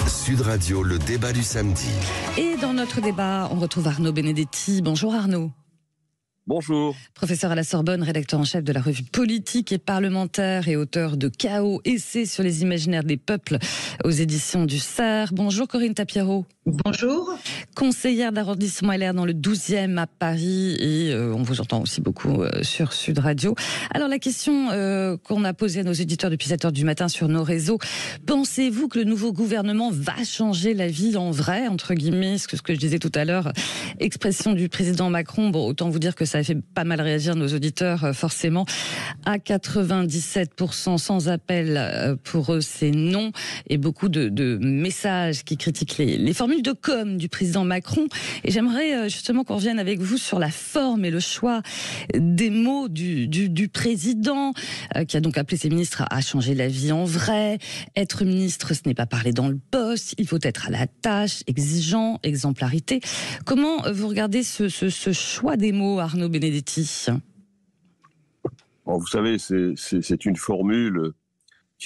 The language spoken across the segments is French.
Sud Radio, le débat du samedi. Et dans notre débat, on retrouve Arnaud Benedetti. Bonjour Arnaud. Bonjour. Professeur à la Sorbonne, rédacteur en chef de la revue politique et parlementaire et auteur de Chaos, essai sur les imaginaires des peuples aux éditions du CERF. Bonjour Corinne Tapiero. Bonjour. Conseillère d'arrondissement LR dans le 12e à Paris et on vous entend aussi beaucoup sur Sud Radio. Alors la question qu'on a posée à nos éditeurs depuis 7h du matin sur nos réseaux, pensez-vous que le nouveau gouvernement va changer la vie en vrai, entre guillemets, ce que je disais tout à l'heure, expression du président Macron, bon autant vous dire que ça a fait pas mal réagir nos auditeurs forcément, à 97% sans appel pour eux c'est non, et beaucoup de messages qui critiquent les formules de com du président Macron. Et j'aimerais justement qu'on revienne avec vous sur la forme et le choix des mots du président, qui a donc appelé ses ministres à changer la vie en vrai. Être ministre, ce n'est pas parler dans le poste, il faut être à la tâche, exigeant, exemplarité. Comment vous regardez ce choix des mots, Arnaud Benedetti? Bon, vous savez, c'est une formule.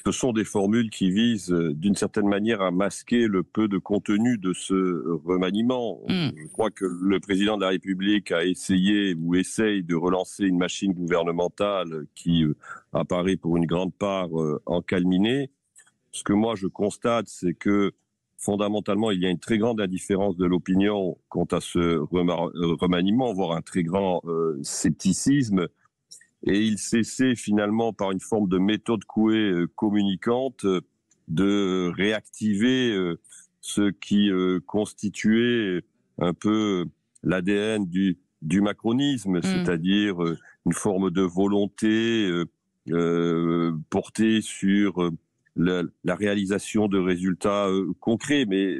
Ce sont des formules qui visent d'une certaine manière à masquer le peu de contenu de ce remaniement. Je crois que le président de la République a essayé ou essaye de relancer une machine gouvernementale qui apparaît pour une grande part encalminée. Ce que moi je constate, c'est que fondamentalement il y a une très grande indifférence de l'opinion quant à ce remaniement, voire un très grand scepticisme. Et il s'essaie finalement, par une forme de méthode couée communicante, de réactiver ce qui constituait un peu l'ADN du macronisme, c'est-à-dire une forme de volonté portée sur la réalisation de résultats concrets. Mais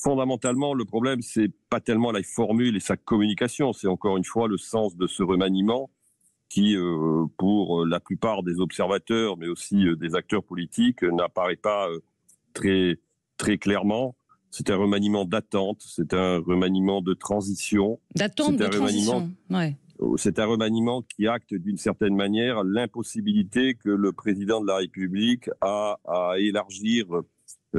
fondamentalement, le problème, c'est pas tellement la formule et sa communication, c'est encore une fois le sens de ce remaniement, qui, pour la plupart des observateurs, mais aussi des acteurs politiques, n'apparaît pas très, très clairement. C'est un remaniement d'attente, c'est un remaniement de transition. D'attente, de transition, ouais. C'est un remaniement qui acte d'une certaine manière l'impossibilité que le président de la République a à élargir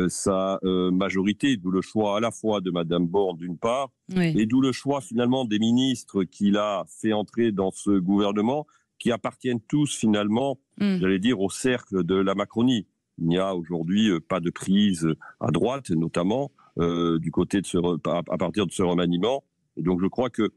sa majorité, d'où le choix à la fois de Madame Borne d'une part, oui, et d'où le choix finalement des ministres qu'il a fait entrer dans ce gouvernement, qui appartiennent tous finalement, j'allais dire, au cercle de la Macronie. Il n'y a aujourd'hui pas de prise à droite, notamment du côté à partir de ce remaniement. Et donc je crois que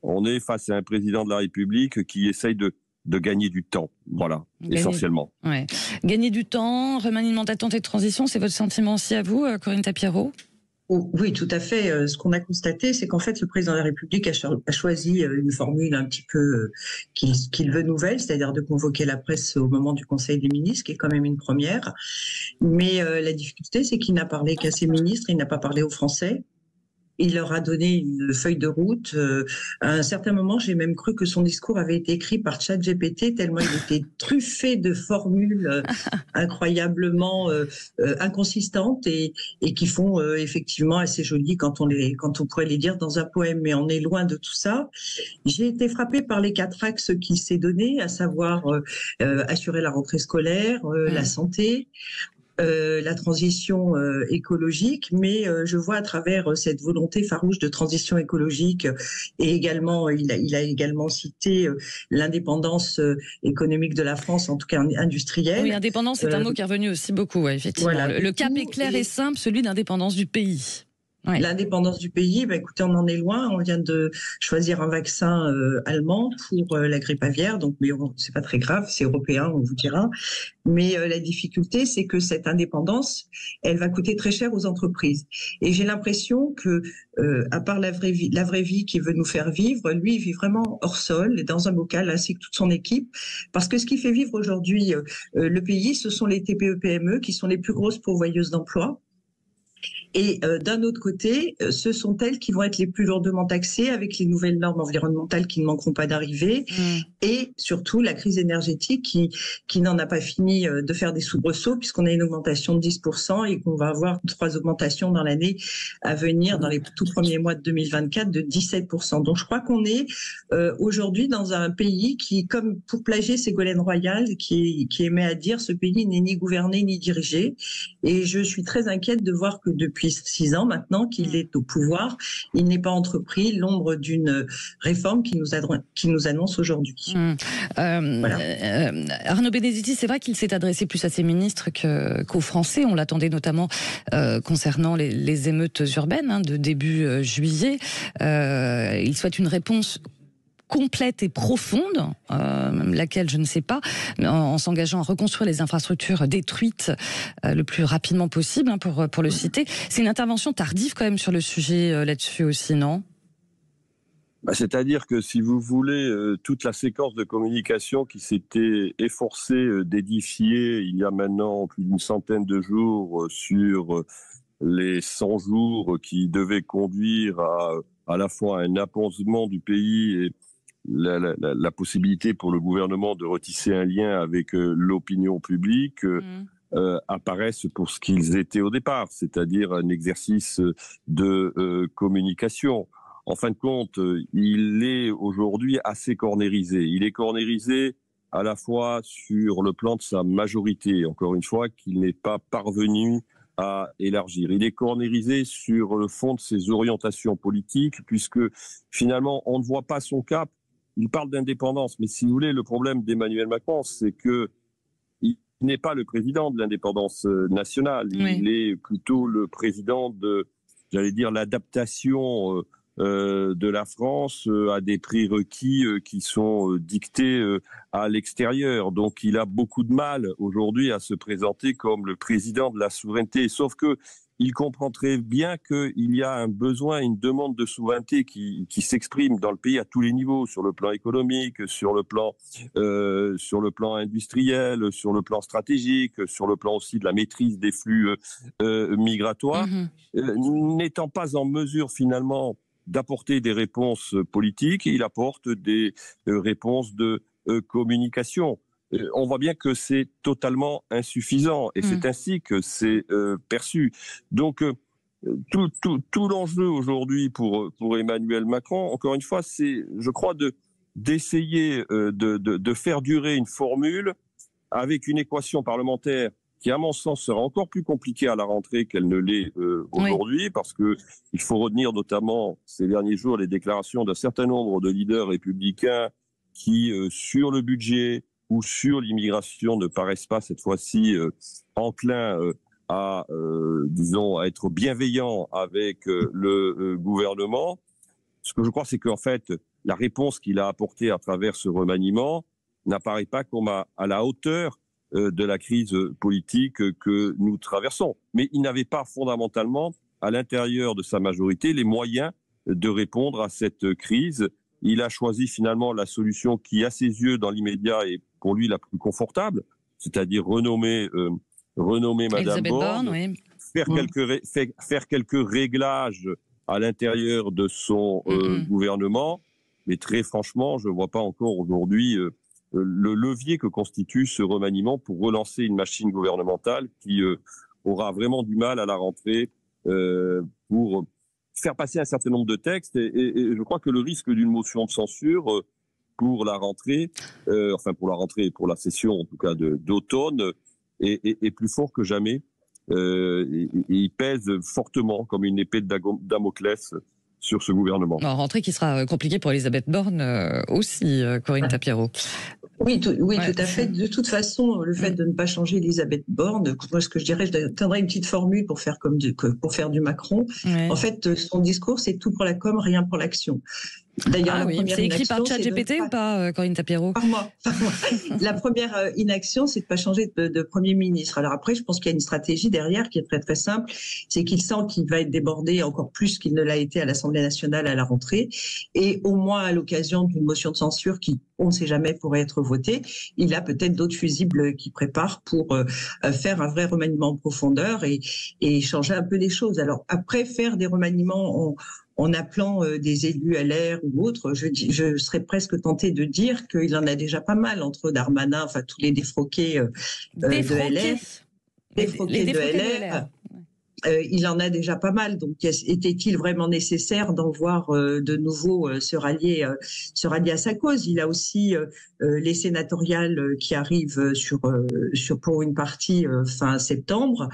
on est face à un président de la République qui essaye de gagner du temps, voilà, essentiellement. Ouais. Gagner du temps, remaniement d'attente et de transition, c'est votre sentiment aussi à vous, Corinne Tapiero? Oui, tout à fait. Ce qu'on a constaté, c'est qu'en fait, le président de la République a choisi une formule un petit peu qu'il veut nouvelle, c'est-à-dire de convoquer la presse au moment du Conseil des ministres, qui est quand même une première. Mais la difficulté, c'est qu'il n'a parlé qu'à ses ministres, il n'a pas parlé aux Français. Il leur a donné une feuille de route. À un certain moment, j'ai même cru que son discours avait été écrit par ChatGPT, tellement il était truffé de formules incroyablement inconsistantes et qui font effectivement assez jolies quand on pourrait les dire dans un poème. Mais on est loin de tout ça. J'ai été frappée par les 4 axes qu'il s'est donnés, à savoir assurer la rentrée scolaire, la santé, la transition écologique, mais je vois à travers cette volonté farouche de transition écologique et également, il a également cité l'indépendance économique de la France, en tout cas industrielle. Oui, indépendance, c'est un mot qui est revenu aussi beaucoup, ouais, effectivement. Voilà, le cap est clair et simple, celui d'indépendance du pays. Ouais. L'indépendance du pays, écoutez, on en est loin. On vient de choisir un vaccin allemand pour la grippe aviaire, donc mais c'est pas très grave, c'est européen, on vous dira. Mais la difficulté, c'est que cette indépendance, elle va coûter très cher aux entreprises. Et j'ai l'impression que, à part la vraie vie qui veut nous faire vivre, lui, il vit vraiment hors sol, dans un bocal, ainsi que toute son équipe. Parce que ce qui fait vivre aujourd'hui le pays, ce sont les TPE-PME, qui sont les plus grosses pourvoyeuses d'emplois. Et d'un autre côté, ce sont elles qui vont être les plus lourdement taxées avec les nouvelles normes environnementales qui ne manqueront pas d'arriver. Et surtout la crise énergétique qui n'en a pas fini de faire des soubresauts, puisqu'on a une augmentation de 10% et qu'on va avoir 3 augmentations dans l'année à venir, dans les tout premiers mois de 2024, de 17%. Donc je crois qu'on est aujourd'hui dans un pays qui, comme pour plagier Ségolène Royal, qui aimait à dire, ce pays n'est ni gouverné ni dirigé. Et je suis très inquiète de voir que depuis 6 ans maintenant qu'il est au pouvoir, il n'est pas entrepris l'ombre d'une réforme qui nous annonce aujourd'hui. Arnaud Benedetti, c'est vrai qu'il s'est adressé plus à ses ministres qu'aux Français. On l'attendait notamment concernant les émeutes urbaines de début juillet. Il souhaite une réponse complète et profonde, laquelle je ne sais pas, en s'engageant à reconstruire les infrastructures détruites le plus rapidement possible, pour le citer. C'est une intervention tardive quand même sur le sujet là-dessus aussi, non ? C'est-à-dire que si vous voulez, toute la séquence de communication qui s'était efforcée d'édifier il y a maintenant plus d'une centaine de jours sur les 100 jours qui devaient conduire à la fois un appaisement du pays et la possibilité pour le gouvernement de retisser un lien avec l'opinion publique apparaissent pour ce qu'ils étaient au départ, c'est-à-dire un exercice de communication. En fin de compte, il est aujourd'hui assez cornérisé. Il est cornérisé à la fois sur le plan de sa majorité, encore une fois, qu'il n'est pas parvenu à élargir. Il est cornérisé sur le fond de ses orientations politiques, puisque finalement, on ne voit pas son cap. Il parle d'indépendance, mais si vous voulez, le problème d'Emmanuel Macron, c'est que il n'est pas le président de l'indépendance nationale. Oui. Il est plutôt le président de, j'allais dire, l'adaptation de la France à des prérequis qui sont dictés à l'extérieur. Donc il a beaucoup de mal aujourd'hui à se présenter comme le président de la souveraineté. Sauf que il comprend très bien qu'il y a un besoin, une demande de souveraineté qui s'exprime dans le pays à tous les niveaux, sur le plan économique, sur le plan industriel, sur le plan stratégique, sur le plan aussi de la maîtrise des flux migratoires, n'étant pas en mesure finalement d'apporter des réponses politiques, il apporte des réponses de communication. On voit bien que c'est totalement insuffisant et c'est ainsi que c'est perçu. Donc tout l'enjeu aujourd'hui pour Emmanuel Macron, encore une fois, c'est, je crois, d'essayer de faire durer une formule avec une équation parlementaire qui, à mon sens, sera encore plus compliquée à la rentrée qu'elle ne l'est aujourd'hui, parce que il faut retenir notamment ces derniers jours les déclarations d'un certain nombre de leaders républicains qui, sur le budget ou sur l'immigration, ne paraissent pas cette fois-ci enclins à être bienveillants avec le gouvernement. Ce que je crois, c'est qu'en fait, la réponse qu'il a apportée à travers ce remaniement n'apparaît pas comme à la hauteur de la crise politique que nous traversons. Mais il n'avait pas fondamentalement, à l'intérieur de sa majorité, les moyens de répondre à cette crise. Il a choisi finalement la solution qui, à ses yeux, dans l'immédiat, est pour lui la plus confortable, c'est-à-dire renommer Madame Borne, oui. faire quelques réglages à l'intérieur de son gouvernement. Mais très franchement, je ne vois pas encore aujourd'hui le levier que constitue ce remaniement pour relancer une machine gouvernementale qui aura vraiment du mal à la rentrée pour faire passer un certain nombre de textes. Et je crois que le risque d'une motion de censure pour la rentrée, pour la session en tout cas d'automne, est plus fort que jamais. Et il pèse fortement comme une épée de Damoclès sur ce gouvernement. En rentrée qui sera compliquée pour Elisabeth Borne aussi, Corinne Tapiero. Oui, tout à fait. De toute façon, le fait de ne pas changer Elisabeth Borne, moi, ce que je dirais, je tiendrais une petite formule pour faire du Macron. Ouais. En fait, son discours, c'est tout pour la com, rien pour l'action. D'ailleurs, c'est écrit par ChatGPT ou pas, Corinne Tapiero ? Par moi. La première inaction, c'est de ne pas changer de Premier ministre. Alors après, je pense qu'il y a une stratégie derrière qui est très très simple. C'est qu'il sent qu'il va être débordé encore plus qu'il ne l'a été à l'Assemblée nationale à la rentrée. Et au moins à l'occasion d'une motion de censure qui, on ne sait jamais, pourrait être votée, il a peut-être d'autres fusibles qu'il prépare pour faire un vrai remaniement en profondeur et changer un peu les choses. Alors après, faire des remaniements en appelant des élus LR ou autres, je serais presque tentée de dire qu'il en a déjà pas mal entre Darmanin, enfin tous les défroqués de LR. Défroqués de LR. il en a déjà pas mal. Donc, était-il vraiment nécessaire d'en voir de nouveau se rallier à sa cause? Il a aussi les sénatoriales qui arrivent pour une partie fin septembre.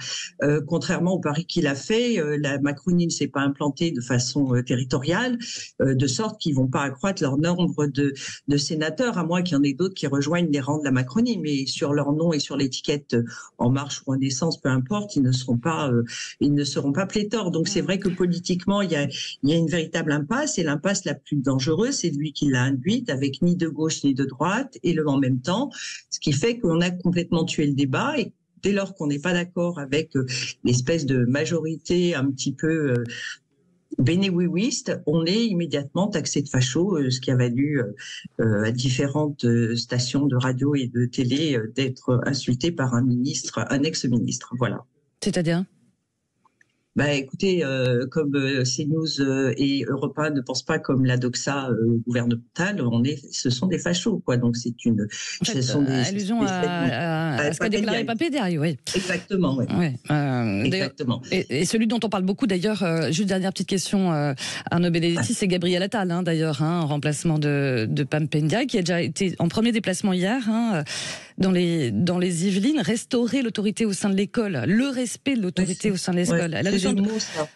Contrairement au pari qu'il a fait, la Macronie ne s'est pas implantée de façon territoriale, de sorte qu'ils vont pas accroître leur nombre de sénateurs, à moins qu'il y en ait d'autres qui rejoignent les rangs de la Macronie. Mais sur leur nom et sur l'étiquette En Marche ou Renaissance, peu importe, ils ne seront pas pléthores. Donc c'est vrai que politiquement, il y a une véritable impasse, et l'impasse la plus dangereuse, c'est lui qui l'a induite, avec ni de gauche ni de droite, et le en même temps, ce qui fait qu'on a complètement tué le débat. Et dès lors qu'on n'est pas d'accord avec l'espèce de majorité un petit peu bénéouïste, on est immédiatement taxé de facho, ce qui a valu à différentes stations de radio et de télé d'être insulté par un ex-ministre. Voilà. C'est-à-dire ? Bah écoutez, comme CNews et Europe 1 ne pensent pas comme la doxa gouvernementale, ce sont des fachos, quoi. Donc c'est une allusion à ce qu'a déclaré Pape-Diaye, oui. Exactement, oui. Exactement. Et celui dont on parle beaucoup d'ailleurs, juste dernière petite question, Arnaud Benedetti, c'est Gabriel Attal, d'ailleurs, en remplacement de Pape-Diaye, qui a déjà été en premier déplacement hier, dans les Yvelines, restaurer l'autorité au sein de l'école, le respect de l'autorité au sein de l'école.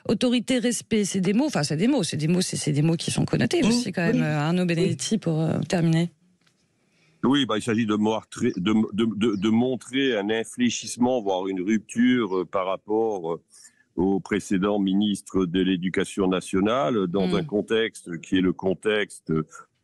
Autorité, respect, c'est des mots qui sont connotés aussi quand même. Arnaud Benedetti, pour terminer. Oui, il s'agit de montrer un infléchissement, voire une rupture par rapport au précédent ministre de l'Éducation nationale, dans un contexte qui est le contexte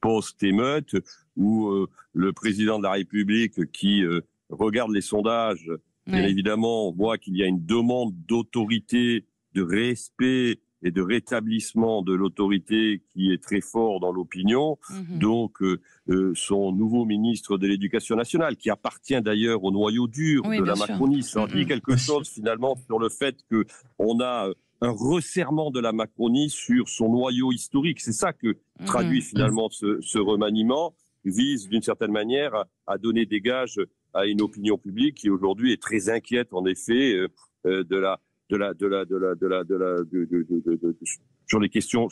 post-émeute, où le président de la République, qui regarde les sondages, bien évidemment, voit qu'il y a une demande d'autorité, de respect et de rétablissement de l'autorité qui est très fort dans l'opinion. Donc, son nouveau ministre de l'Éducation nationale, qui appartient d'ailleurs au noyau dur de la Macronie, ça en dit quelque chose finalement sur le fait qu'on a un resserrement de la Macronie sur son noyau historique. C'est ça que traduit finalement ce remaniement, vise d'une certaine manière à donner des gages à une opinion publique qui aujourd'hui est très inquiète en effet sur les questions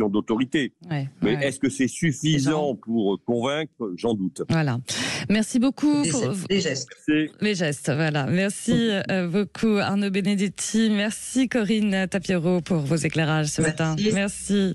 d'autorité. Mais est-ce que c'est suffisant pour convaincre? J'en doute. Voilà. Merci beaucoup. Les gestes. Les gestes, voilà. Merci beaucoup Arnaud Benedetti. Merci Corinne Tapiero pour vos éclairages ce matin. Merci.